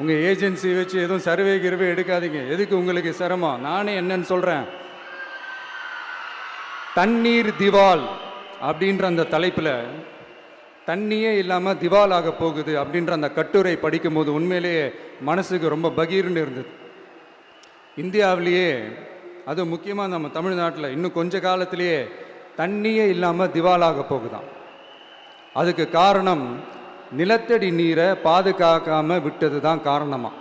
உங்கள் ஏஜென்சி வச்சு எதுவும் சர்வே கிருவே எடுக்காதீங்க. எதுக்கு உங்களுக்கு சிரமம்? நானே என்னன்னு சொல்கிறேன். தண்ணீர் திவால் அப்படின்ற அந்த தலைப்பில் தண்ணியே இல்லாமல் திவால் ஆக போகுது அப்படின்ற அந்த கட்டுரை படிக்கும்போது உண்மையிலேயே மனசுக்கு ரொம்ப பகீர்னு இருந்தது. இந்தியாவிலேயே அது முக்கியமாக நம்ம தமிழ்நாட்டில் இன்னும் கொஞ்ச காலத்திலேயே தண்ணியே இல்லாமல் திவாலாக போகுதான். அதுக்கு காரணம் நிலத்தடி நீரை பாதுகாக்காமல் விட்டது தான் காரணமாக.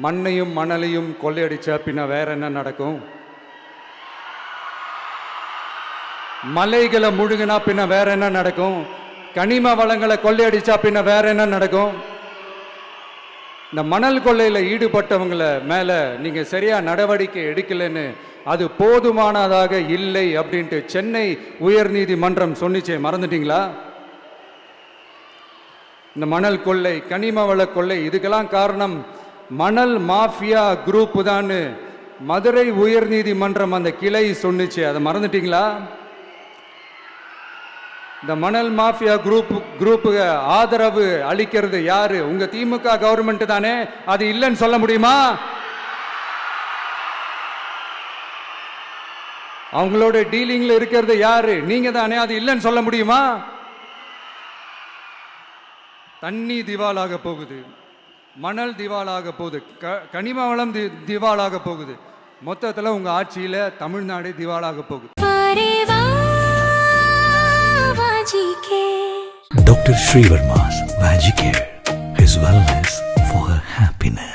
மண்ணையும் மணலையும் கொள்ளையடிச்சா பின்ன வேற என்ன நடக்கும்? மலைகளை முழுகினா பின்ன வேற என்ன நடக்கும்? கனிம வளங்களை கொள்ளையடிச்சா பின்ன வேற என்ன நடக்கும்? இந்த மணல் கொள்ளையில் ஈடுபட்டவங்களை மேலே நீங்கள் சரியாக நடவடிக்கை எடுக்கலைன்னு அது போதுமானதாக இல்லை அப்படின்ட்டு சென்னை உயர்நீதிமன்றம் சொன்னிச்சே, மறந்துட்டீங்களா? இந்த மணல் கொள்ளை, கனிம வள கொள்ளை, இதுக்கெல்லாம் காரணம் மணல் மாஃபியா குரூப் தான் மதுரை உயர்நீதிமன்றம் அந்த கிளை சொன்னிச்சு. அதை மறந்துட்டீங்களா? இந்த மணல் மாஃபியா குரூப்புக்கு ஆதரவு அளிக்கிறது யாரு? உங்க திமுக கவர்மெண்ட் தானே. அது இல்லைன்னு சொல்ல முடியுமா? அவங்களோட டீலிங்ல இருக்கிறது யாரு? நீங்க தானே. அது இல்லைன்னு சொல்ல முடியுமா? தண்ணி திவாலாக போகுது, மணல் திவாலாக போகுது, கனிம வளம் திவாலாக போகுது. மொத்தத்தில் உங்க ஆட்சியில தமிழ்நாடு திவாலாக போகுது. Dr. Srivarma's Vagicare, his wellness for her happiness.